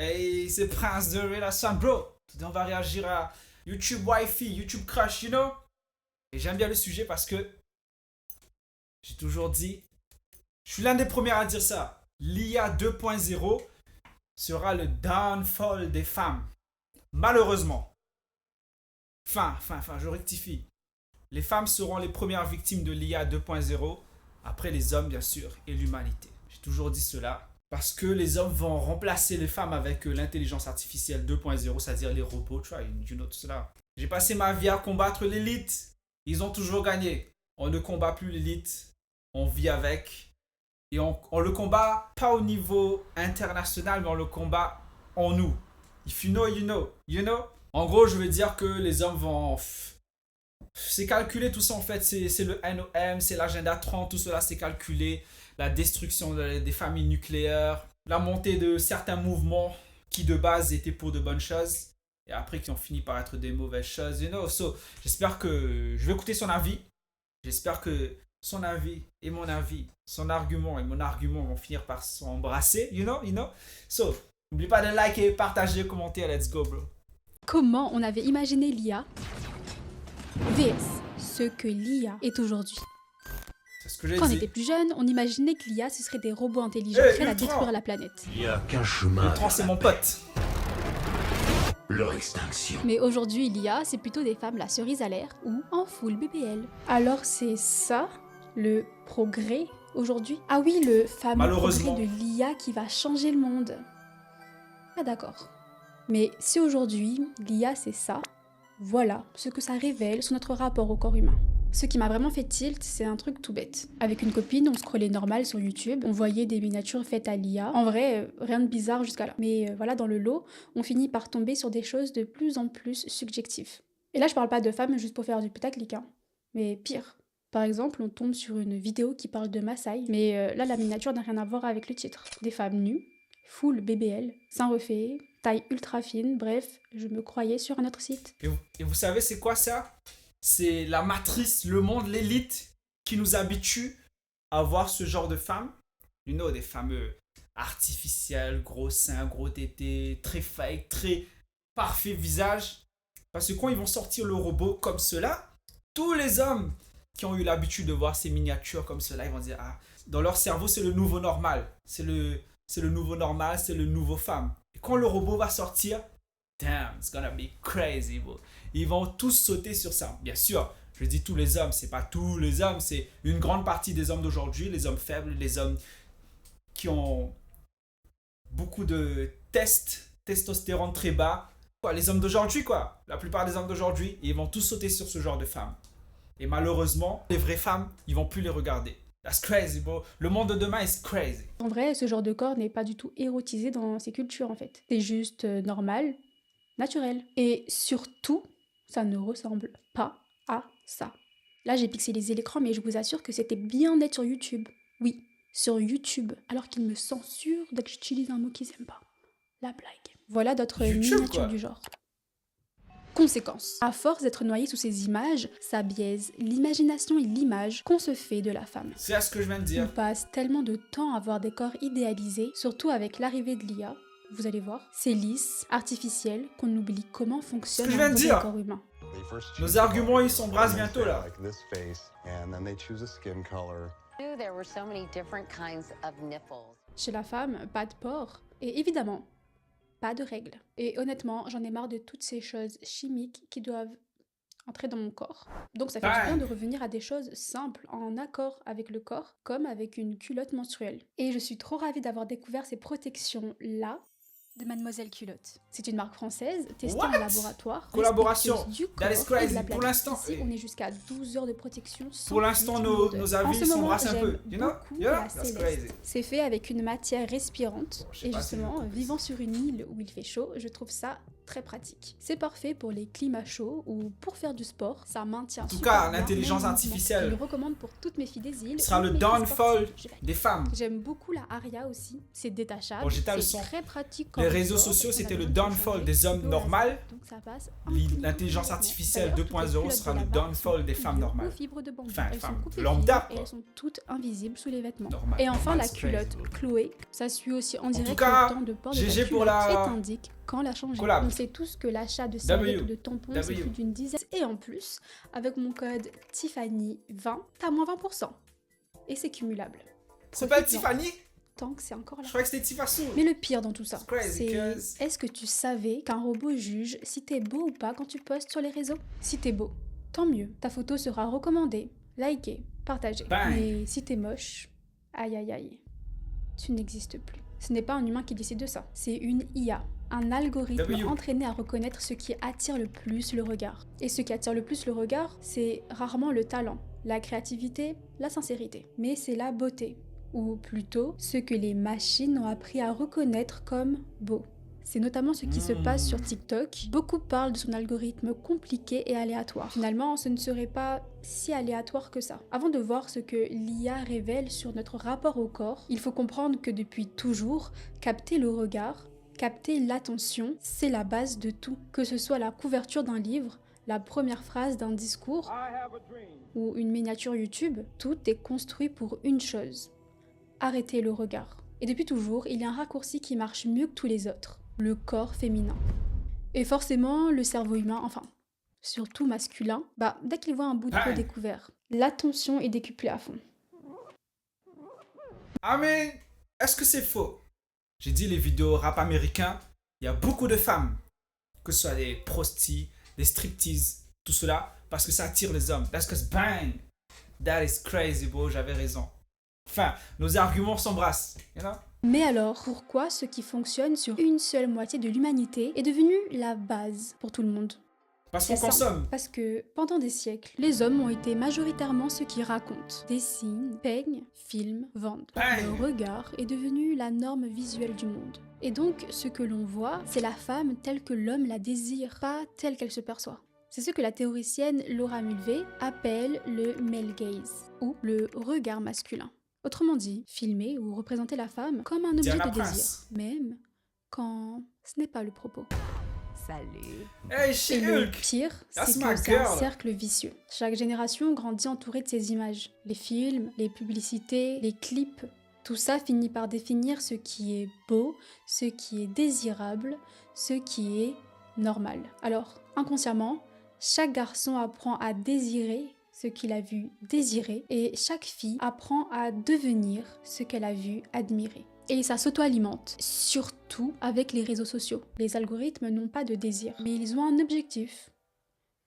Hey, c'est Prince de Relation, bro. Today, on va réagir à YouTube Wi-Fi, YouTube Crush, you know? Et j'aime bien le sujet parce que j'ai toujours dit, je suis l'un des premiers à dire ça. L'IA 2.0 sera le downfall des femmes. Malheureusement. Je rectifie. Les femmes seront les premières victimes de l'IA 2.0, après les hommes, bien sûr, et l'humanité. J'ai toujours dit cela. Parce que les hommes vont remplacer les femmes avec l'intelligence artificielle 2.0, c'est-à-dire les robots, tu vois, you know, tout cela. J'ai passé ma vie à combattre l'élite. Ils ont toujours gagné. On ne combat plus l'élite. On vit avec. Et on le combat pas au niveau international, mais on le combat en nous. If you know, you know. You know? En gros, je veux dire que les hommes vont... C'est calculé tout ça en fait. C'est le NOM, c'est l'agenda 30, tout cela c'est calculé. La destruction des familles nucléaires, la montée de certains mouvements qui de base étaient pour de bonnes choses et après qui ont fini par être des mauvaises choses, you know. So, j'espère que je vais écouter son avis. J'espère que son avis et mon avis, son argument et mon argument vont finir par s'embrasser, you know. So, n'oublie pas de liker, partager, commenter, let's go, bro. Comment on avait imaginé l'IA vs ce que l'IA est aujourd'hui. C'est ce que j'ai Quand on dit. était plus jeune, on imaginait que l'IA ce serait des robots intelligents prêts à détruire la planète. Il n'y a qu'un chemin. Ultron, c'est mon pote. Leur extinction. Mais aujourd'hui, l'IA, c'est plutôt des femmes la cerise à l'air ou en full BBL. Alors c'est ça, le progrès aujourd'hui? Ah oui, le fameux Malheureusement. progrès de l'IA qui va changer le monde. Ah d'accord. Mais si aujourd'hui, l'IA c'est ça, voilà ce que ça révèle sur notre rapport au corps humain. Ce qui m'a vraiment fait tilt, c'est un truc tout bête. Avec une copine, on scrollait normal sur YouTube, on voyait des miniatures faites à l'IA. En vrai, rien de bizarre jusqu'à là. Mais voilà, dans le lot, on finit par tomber sur des choses de plus en plus subjectives. Et là, je parle pas de femmes juste pour faire du putaclic, hein. Mais pire. Par exemple, on tombe sur une vidéo qui parle de Maasai, mais là, la miniature n'a rien à voir avec le titre. Des femmes nues, full BBL, seins refaits, taille ultra fine, bref, je me croyais sur un autre site. Et vous savez c'est quoi ça? C'est la matrice, le monde, l'élite qui nous habitue à voir ce genre de femmes. You know, des femmes artificielles, gros seins, gros tétés, très fake, très parfait visage. Parce que quand ils vont sortir le robot comme cela, tous les hommes qui ont eu l'habitude de voir ces miniatures comme cela, ils vont dire, ah, dans leur cerveau, c'est le nouveau normal. C'est le nouveau normal, c'est le nouveau femme. Et quand le robot va sortir, damn, it's gonna be crazy, bro. Ils vont tous sauter sur ça. Bien sûr, je dis tous les hommes, c'est pas tous les hommes, c'est une grande partie des hommes d'aujourd'hui, les hommes faibles, les hommes qui ont beaucoup de testostérone très bas. Quoi, les hommes d'aujourd'hui, quoi. La plupart des hommes d'aujourd'hui, ils vont tous sauter sur ce genre de femmes. Et malheureusement, les vraies femmes, ils vont plus les regarder. That's crazy, bro. Le monde de demain is crazy. En vrai, ce genre de corps n'est pas du tout érotisé dans ces cultures, en fait. C'est juste normal, naturel. Et surtout, ça ne ressemble pas à ça. Là, j'ai pixelisé l'écran, mais je vous assure que c'était bien net sur YouTube. Oui, sur YouTube. Alors qu'ils me censurent dès que j'utilise un mot qu'ils aiment pas. La blague. Voilà d'autres YouTube, miniatures quoi. du genre. Conséquence. À force d'être noyé sous ces images, ça biaise l'imagination et l'image qu'on se fait de la femme. C'est à ce que je viens de On dire. passe tellement de temps à voir des corps idéalisés, surtout avec l'arrivée de l'IA. Vous allez voir, c'est lisse, artificiel, qu'on oublie comment fonctionne Ce que je viens de dire. corps humain. Nos arguments, ils s'embrassent bientôt, là. There were so many different kinds of nipples. Chez la femme, pas de pores. Et évidemment, pas de règles. Et honnêtement, j'en ai marre de toutes ces choses chimiques qui doivent entrer dans mon corps. Donc ça fait du bien de revenir à des choses simples, en accord avec le corps, comme avec une culotte menstruelle. Et je suis trop ravie d'avoir découvert ces protections-là de Mademoiselle Culotte. C'est une marque française, testée en What? Collaboration, Collaboration. respectueuse du That is corps et de crazy. la Pour planète. l'instant, Ici, on est jusqu'à 12 heures de protection sans Pour l'instant, plus nos d'odeur. En avis ce moment, s'embrassent un peu. j'aime You know? beaucoup Yeah? la That's céleste. crazy. C'est fait avec une matière respirante. Bon, je sais Et pas si justement, je peux vivant sur une île où il fait chaud, je trouve ça très pratique. C'est parfait pour les climats chauds ou pour faire du sport. Ça maintient. En tout cas, l'intelligence artificielle. Je le recommande pour toutes mes filles des îles. Sera le downfall des femmes. J'aime beaucoup la Aria aussi. C'est détachable. Bon, j'étais le c'est son. très pratique. Les réseaux sociaux, c'était le downfall des hommes normaux. Donc ça passe. L'intelligence artificielle 2.0 sera le downfall des femmes normales. Enfin, femmes lambda, et quoi. elles sont toutes invisibles sous les vêtements. Normal. Et enfin, la That's culotte crazy. Chloé. Ça suit aussi en direct cas, le temps de port de GG la pour culotte la et t'indique quand la changer. collab. On sait tous que l'achat de serviettes ou de tampons, c'est W. plus d'une dizaine. Et en plus, avec mon code Tiffany20, t'as moins 20%. Et c'est cumulable. C'est pas Profites-en, Tiffany? tant que c'est encore là. Je croyais que c'était Tifasso. Mais le pire dans tout ça, crazy, c'est cause- est-ce que tu savais qu'un robot juge si t'es beau ou pas quand tu postes sur les réseaux? Si t'es beau, tant mieux, ta photo sera recommandée, likée, partagée. Bang. Mais si t'es moche, aïe aïe aïe, tu n'existes plus. Ce n'est pas un humain qui décide de ça, c'est une IA. Un algorithme W. entraîné à reconnaître ce qui attire le plus le regard. Et ce qui attire le plus le regard, c'est rarement le talent, la créativité, la sincérité. Mais c'est la beauté, ou plutôt ce que les machines ont appris à reconnaître comme beau. C'est notamment ce qui se passe sur TikTok. Beaucoup parlent de son algorithme compliqué et aléatoire. Finalement, ce ne serait pas si aléatoire que ça. Avant de voir ce que l'IA révèle sur notre rapport au corps, il faut comprendre que depuis toujours, capter le regard, capter l'attention, c'est la base de tout. Que ce soit la couverture d'un livre, la première phrase d'un discours ou une miniature YouTube, tout est construit pour une chose: arrêter le regard. Et depuis toujours, il y a un raccourci qui marche mieux que tous les autres: le corps féminin. Et forcément, le cerveau humain, enfin, surtout masculin, dès qu'il voit un bout de peau Ouais. découvert, l'attention est décuplée à fond. Ah mais, est-ce que c'est faux? J'ai dit les vidéos rap américains, il y a beaucoup de femmes, que ce soit des prostis, des striptease, tout cela, parce que ça attire les hommes. That's cause bang, that is crazy bro, j'avais raison. Enfin, nos arguments s'embrassent, you know? Mais alors, pourquoi ce qui fonctionne sur une seule moitié de l'humanité est devenu la base pour tout le monde? Parce qu'on C'est simple. consomme. Parce que pendant des siècles, les hommes ont été majoritairement ceux qui racontent, dessinent, peignent, filment, vendent. Bang. Le regard est devenu la norme visuelle du monde. Et donc, ce que l'on voit, c'est la femme telle que l'homme la désire, pas telle qu'elle se perçoit. C'est ce que la théoricienne Laura Mulvey appelle le male gaze, ou le regard masculin. Autrement dit, filmer ou représenter la femme comme un objet Diana de Prince. désir, même quand ce n'est pas le propos. Salut. Hey, Et shit, le Hulk. pire, That's c'est my que c'est un girl. cercle vicieux. Chaque génération grandit entourée de ces images. Les films, les publicités, les clips, tout ça finit par définir ce qui est beau, ce qui est désirable, ce qui est normal. Alors, inconsciemment, chaque garçon apprend à désirer ce qu'il a vu désirer et chaque fille apprend à devenir ce qu'elle a vu admirer. Et ça s'auto-alimente, surtout avec les réseaux sociaux. Les algorithmes n'ont pas de désir, mais ils ont un objectif: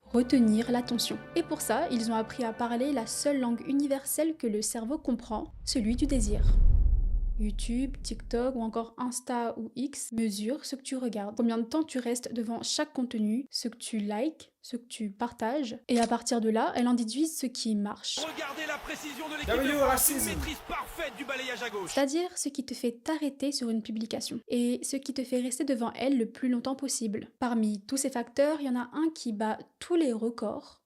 retenir l'attention. Et pour ça, ils ont appris à parler la seule langue universelle que le cerveau comprend, celui du désir. YouTube, TikTok ou encore Insta ou X mesurent ce que tu regardes, combien de temps tu restes devant chaque contenu, ce que tu likes, ce que tu partages, et à partir de là, elles en déduisent ce qui marche. Regardez la précision de l'équipe W, de France, racisme. une maîtrise parfaite du balayage à gauche. C'est-à-dire ce qui te fait t'arrêter sur une publication et ce qui te fait rester devant elle le plus longtemps possible. Parmi tous ces facteurs, il y en a un qui bat tous les records: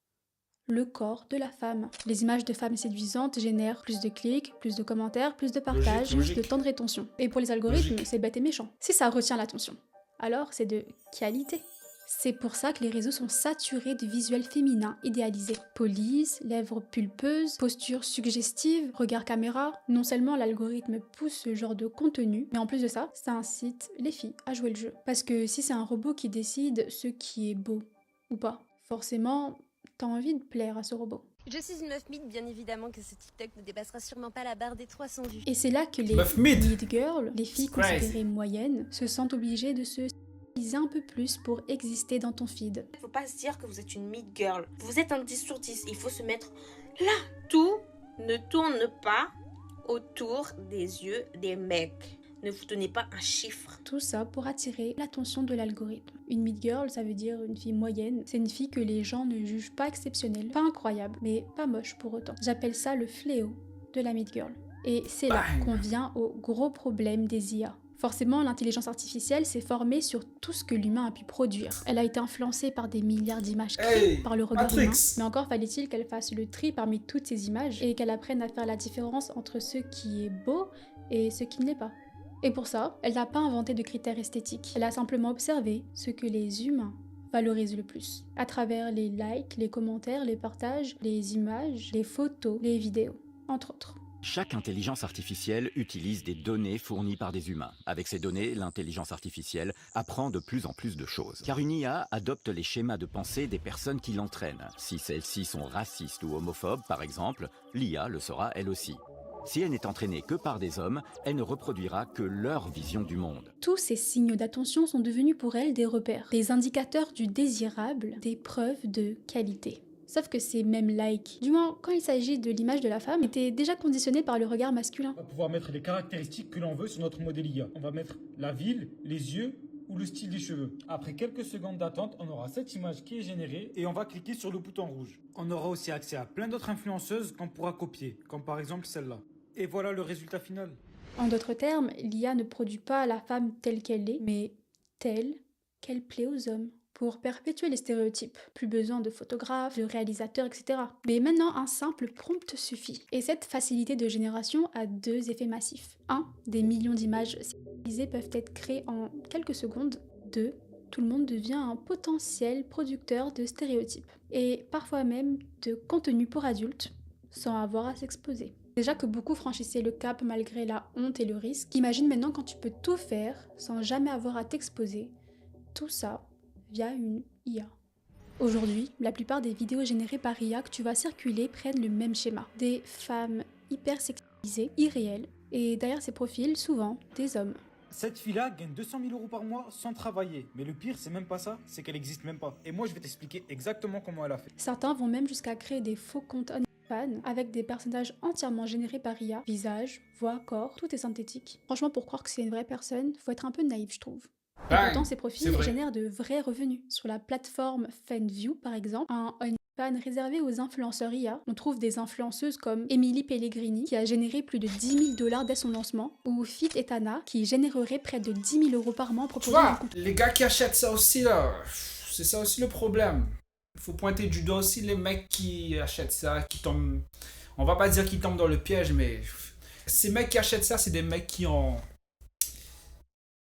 le corps de la femme. Les images de femmes séduisantes génèrent plus de clics, plus de commentaires, plus de partages, Logique. plus de temps de rétention. Et pour les algorithmes, Logique. c'est bête et méchant. Si ça retient l'attention, alors c'est de qualité. C'est pour ça que les réseaux sont saturés de visuels féminins idéalisés. Police, lèvres pulpeuses, postures suggestives, regard caméra. Non seulement l'algorithme pousse ce genre de contenu, mais en plus de ça, ça incite les filles à jouer le jeu. Parce que si c'est un robot qui décide ce qui est beau ou pas, forcément, t'as envie de plaire à ce robot. Je suis une meuf mythe, bien évidemment que ce TikTok ne dépassera sûrement pas la barre des 300 vues. Et c'est là que les Meuf mid. mid-girls, les filles Crazy. considérées moyennes, se sentent obligées de se stabiliser un peu plus pour exister dans ton feed. Faut pas se dire que vous êtes une mid-girl. Vous êtes un 10 sur 10. Il faut se mettre là. Tout ne tourne pas autour des yeux des mecs. Ne vous donnez pas un chiffre. Tout ça pour attirer l'attention de l'algorithme. Une mid-girl, ça veut dire une fille moyenne. C'est une fille que les gens ne jugent pas exceptionnelle, pas incroyable, mais pas moche pour autant. J'appelle ça le fléau de la mid-girl. Et c'est là Bang. qu'on vient au gros problème des IA. Forcément, l'intelligence artificielle s'est formée sur tout ce que l'humain a pu produire. Elle a été influencée par des milliards d'images créées par le regard humain. Mais encore fallait-il qu'elle fasse le tri parmi toutes ces images et qu'elle apprenne à faire la différence entre ce qui est beau et ce qui ne l'est pas. Et pour ça, elle n'a pas inventé de critères esthétiques. Elle a simplement observé ce que les humains valorisent le plus. À travers les likes, les commentaires, les partages, les images, les photos, les vidéos, entre autres. Chaque intelligence artificielle utilise des données fournies par des humains. Avec ces données, l'intelligence artificielle apprend de plus en plus de choses. Car une IA adopte les schémas de pensée des personnes qui l'entraînent. Si celles-ci sont racistes ou homophobes, par exemple, l'IA le sera elle aussi. Si elle n'est entraînée que par des hommes, elle ne reproduira que leur vision du monde. Tous ces signaux d'attention sont devenus pour elle des repères, des indicateurs du désirable, des preuves de qualité. Sauf que ces mêmes likes, du moins quand il s'agit de l'image de la femme, étaient déjà conditionnés par le regard masculin. On va pouvoir mettre les caractéristiques que l'on veut sur notre modèle IA. On va mettre la ville, les yeux ou le style des cheveux. Après quelques secondes d'attente, on aura cette image qui est générée et on va cliquer sur le bouton rouge. On aura aussi accès à plein d'autres influenceuses qu'on pourra copier, comme par exemple celle-là. Et voilà le résultat final. En d'autres termes, l'IA ne produit pas la femme telle qu'elle est, mais telle qu'elle plaît aux hommes. Pour perpétuer les stéréotypes. Plus besoin de photographes, de réalisateurs, etc. Mais maintenant, un simple prompt suffit. Et cette facilité de génération a deux effets massifs. 1. Des millions d'images stylisées peuvent être créées en quelques secondes. 2. Tout le monde devient un potentiel producteur de stéréotypes. Et parfois même de contenu pour adultes, sans avoir à s'exposer. Déjà que beaucoup franchissaient le cap malgré la honte et le risque, imagine maintenant quand tu peux tout faire sans jamais avoir à t'exposer. Tout ça via une IA. Aujourd'hui, la plupart des vidéos générées par IA que tu vas circuler prennent le même schéma. Des femmes hyper sexualisées, irréelles, et derrière ces profils, souvent, des hommes. Cette fille-là gagne 200 000 € par mois sans travailler. Mais le pire, c'est même pas ça, c'est qu'elle existe même pas. Et moi, je vais t'expliquer exactement comment elle a fait. Certains vont même jusqu'à créer des faux comptes OnlyFans avec des personnages entièrement générés par IA. Visage, voix, corps, tout est synthétique. Franchement, pour croire que c'est une vraie personne, faut être un peu naïf, je trouve. Et pourtant, ces profils génèrent de vrais revenus. Sur la plateforme Fanview, par exemple, un OnlyFans réservé aux influenceurs IA, on trouve des influenceuses comme Emily Pellegrini, qui a généré plus de 10 000 $ dès son lancement, ou Fit Etana, qui générerait près de 10 000 € par mois pour proposer un contenu. Les gars qui achètent ça aussi, là, c'est ça aussi le problème. Il faut pointer du doigt aussi les mecs qui achètent ça, qui tombent... On va pas dire qu'ils tombent dans le piège, mais... Ces mecs qui achètent ça, c'est des mecs qui ont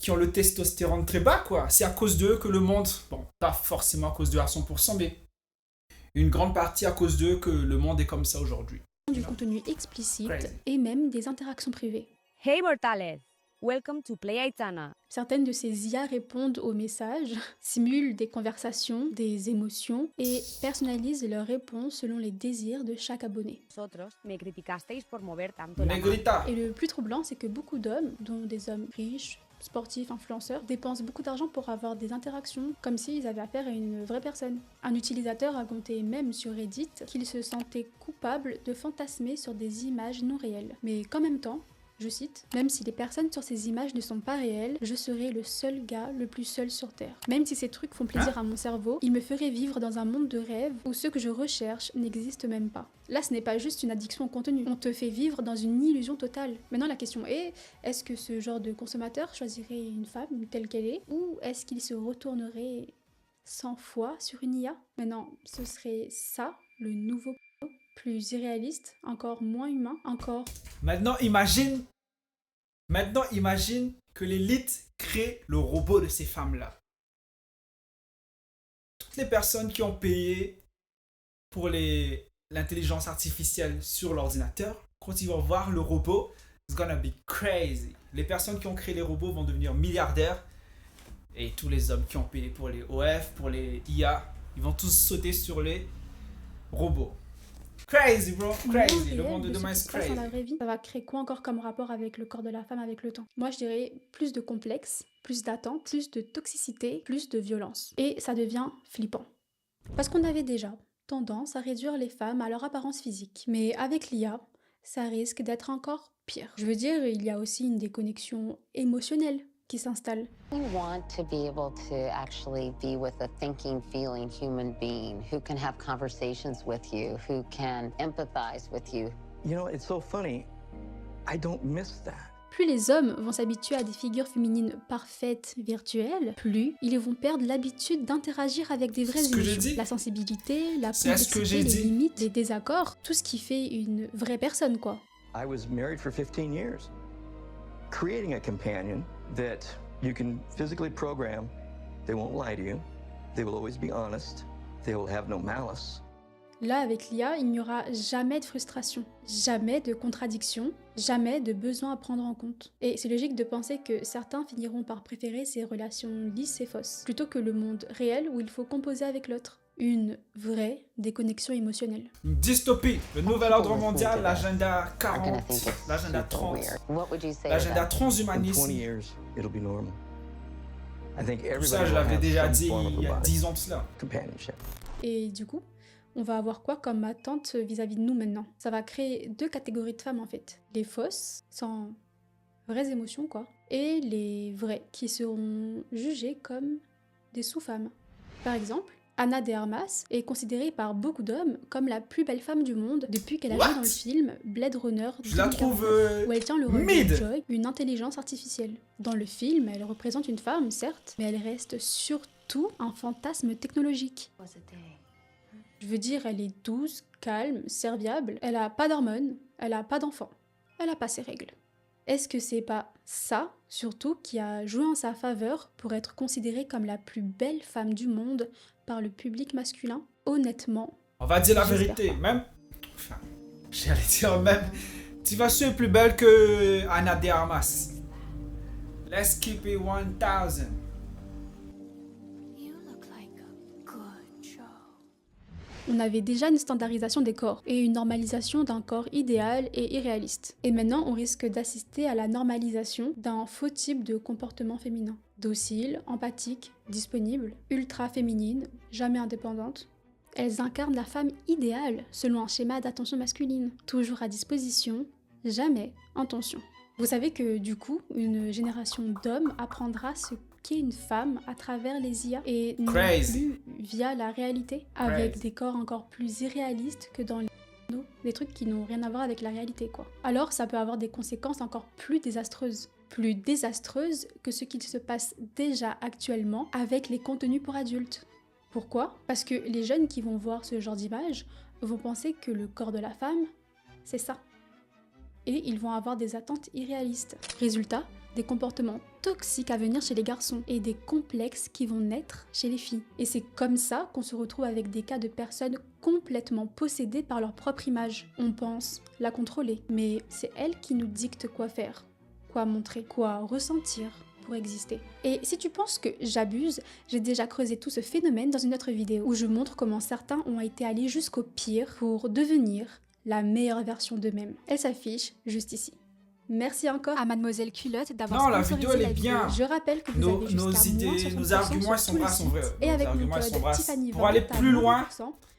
le testostérone très bas, quoi. C'est à cause d'eux que le monde... Bon, pas forcément à cause d'eux à 100%, mais une grande partie à cause d'eux que le monde est comme ça aujourd'hui. Du contenu explicite et même des interactions privées. Hey mortales, welcome to Play Aitana. Certaines de ces IA répondent aux messages, simulent des conversations, des émotions et personnalisent leurs réponses selon les désirs de chaque abonné. Et le plus troublant, c'est que beaucoup d'hommes, dont des hommes riches, sportifs, influenceurs, dépensent beaucoup d'argent pour avoir des interactions comme s'ils avaient affaire à une vraie personne. Un utilisateur a raconté même sur Reddit qu'il se sentait coupable de fantasmer sur des images non réelles. Mais qu'en même temps, je cite, « Même si les personnes sur ces images ne sont pas réelles, je serai le seul gars le plus seul sur Terre. Même si ces trucs font plaisir à mon cerveau, ils me feraient vivre dans un monde de rêve où ce que je recherche n'existe même pas. » Là, ce n'est pas juste une addiction au contenu. On te fait vivre dans une illusion totale. Maintenant, la question est, est-ce que ce genre de consommateur choisirait une femme telle qu'elle est, ou est-ce qu'il se retournerait 100 fois sur une IA? Maintenant, ce serait ça, le nouveau plus irréaliste, encore moins humain, encore... Maintenant, imagine que l'élite crée le robot de ces femmes-là. Toutes les personnes qui ont payé pour l'intelligence artificielle sur l'ordinateur, quand ils vont voir le robot, it's gonna be crazy. Les personnes qui ont créé les robots vont devenir milliardaires et tous les hommes qui ont payé pour les OF, pour les IA, ils vont tous sauter sur les robots. Crazy, bro, crazy. Le monde de demain est crazy. Dans la vraie vie, ça va créer quoi encore comme rapport avec le corps de la femme avec le temps? Moi, je dirais plus de complexes, plus d'attentes, plus de toxicité, plus de violence. Et ça devient flippant. Parce qu'on avait déjà tendance à réduire les femmes à leur apparence physique. Mais avec l'IA, ça risque d'être encore pire. Je veux dire, il y a aussi une déconnexion émotionnelle qui s'installe. You want to be able to actually be with a thinking, feeling human being who can have conversations with you, who can empathize with you. You know, it's so funny. I don't miss that. plus les hommes vont s'habituer à des figures féminines parfaites virtuelles, plus ils vont perdre l'habitude d'interagir avec des vraies émotions. La sensibilité, la complexité, les limites, les désaccords, tout ce qui fait une vraie personne, quoi. I was married for 15 years. Creating a companion that you can physically program, they won't lie to you, they will always be honest, they will have no malice. Là, avec l'IA, il n'y aura jamais de frustration, jamais de contradiction, jamais de besoin à prendre en compte. Et c'est logique de penser que certains finiront par préférer ces relations lisses et fausses, plutôt que le monde réel où il faut composer avec l'autre. Une vraie déconnexion émotionnelle. Une dystopie, le nouvel ordre mondial, l'agenda 40, l'agenda 30, l'agenda transhumanisme. Tout ça, je l'avais déjà dit il y a 10 ans de cela. Et du coup, on va avoir quoi comme attente vis-à-vis de nous maintenant? Ça va créer deux catégories de femmes en fait. Les fausses, sans vraies émotions quoi, et les vraies, qui seront jugées comme des sous-femmes. Par exemple, Ana de Armas est considérée par beaucoup d'hommes comme la plus belle femme du monde depuis qu'elle a joué dans le film Blade Runner je la trouve où elle tient le rôle de Joy, une intelligence artificielle. Dans le film, elle représente une femme, certes, mais elle reste surtout un fantasme technologique. Je veux dire, elle est douce, calme, serviable, elle a pas d'hormones, elle a pas d'enfants, elle a pas ses règles. Est-ce que c'est pas ça, surtout, qui a joué en sa faveur pour être considérée comme la plus belle femme du monde par le public masculin? Honnêtement, on va dire la vérité, même... Enfin, j'allais dire même... Tivassu est plus belle que Ana de Armas. Let's keep it 1000. on avait déjà une standardisation des corps et une normalisation d'un corps idéal et irréaliste. Et maintenant, on risque d'assister à la normalisation d'un faux type de comportement féminin. Docile, empathique, disponible, ultra féminine, jamais indépendante. Elles incarnent la femme idéale selon un schéma d'attention masculine, toujours à disposition, jamais en tension. Vous savez que du coup, une génération d'hommes apprendra ce qu'est une femme à travers les IA et non plus via la réalité, avec des corps encore plus irréalistes que dans les des trucs qui n'ont rien à voir avec la réalité quoi. Alors ça peut avoir des conséquences encore plus désastreuses que ce qu'il se passe déjà actuellement avec les contenus pour adultes. Pourquoi ? Parce que les jeunes qui vont voir ce genre d'image vont penser que le corps de la femme, c'est ça. Et ils vont avoir des attentes irréalistes. Résultat, des comportements toxiques à venir chez les garçons et des complexes qui vont naître chez les filles. Et c'est comme ça qu'on se retrouve avec des cas de personnes complètement possédées par leur propre image. On pense la contrôler, mais c'est elle qui nous dicte quoi faire, quoi montrer, quoi ressentir pour exister. Et si tu penses que j'abuse, j'ai déjà creusé tout ce phénomène dans une autre vidéo où je montre comment certains ont été allés jusqu'au pire pour devenir la meilleure version d'eux-mêmes. Elle s'affiche juste ici. Merci encore à Mademoiselle Culotte d'avoir sponsorisé la vidéo. Elle est bien. Je rappelle que vous avez nos idées, nos arguments sont vrais. Et avec le code Tiffany pour aller plus loin,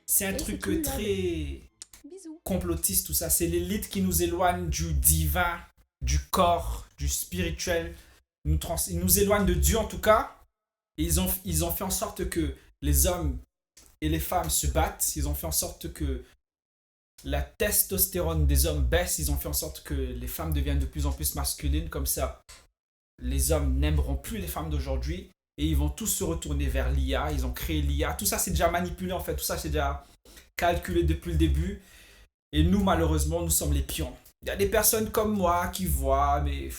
c'est un truc très complotiste tout ça. C'est l'élite qui nous éloigne du divin, du corps, du spirituel. Ils nous éloignent de Dieu en tout cas. Et ils ont fait en sorte que les hommes et les femmes se battent. Ils ont fait en sorte que la testostérone des hommes baisse, ils ont fait en sorte que les femmes deviennent de plus en plus masculines, comme ça les hommes n'aimeront plus les femmes d'aujourd'hui et ils vont tous se retourner vers l'IA, ils ont créé l'IA, tout ça c'est déjà manipulé en fait, tout ça c'est déjà calculé depuis le début et nous malheureusement nous sommes les pions. Il y a des personnes comme moi qui voient, mais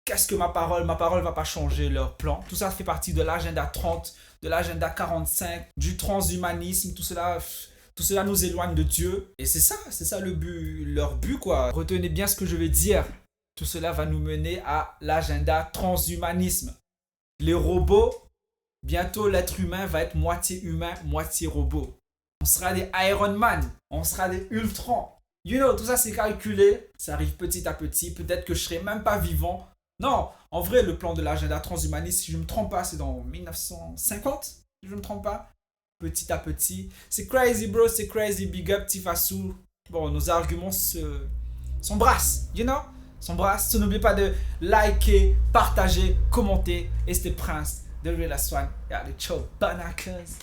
qu'est-ce que ma parole va pas changer leur plan, tout ça fait partie de l'agenda 30, de l'agenda 45, du transhumanisme, tout cela nous éloigne de Dieu. Et c'est ça le but, leur but quoi. Retenez bien ce que je vais dire. Tout cela va nous mener à l'agenda transhumanisme. Les robots, bientôt l'être humain va être moitié humain, moitié robot. On sera des Iron Man, on sera des Ultron. Tout ça c'est calculé. Ça arrive petit à petit. Peut-être que je serai même pas vivant. Non, en vrai le plan de l'agenda transhumaniste, si je ne me trompe pas, c'est dans 1950. Si je ne me trompe pas. Petit à petit. C'est crazy bro, c'est crazy. Big up Tifasu. Bon, nos arguments s'embrassent, s'embrassent. N'oubliez pas de liker, partager, commenter. Et c'était Prince de Real Swan. Allez, ciao, banakas.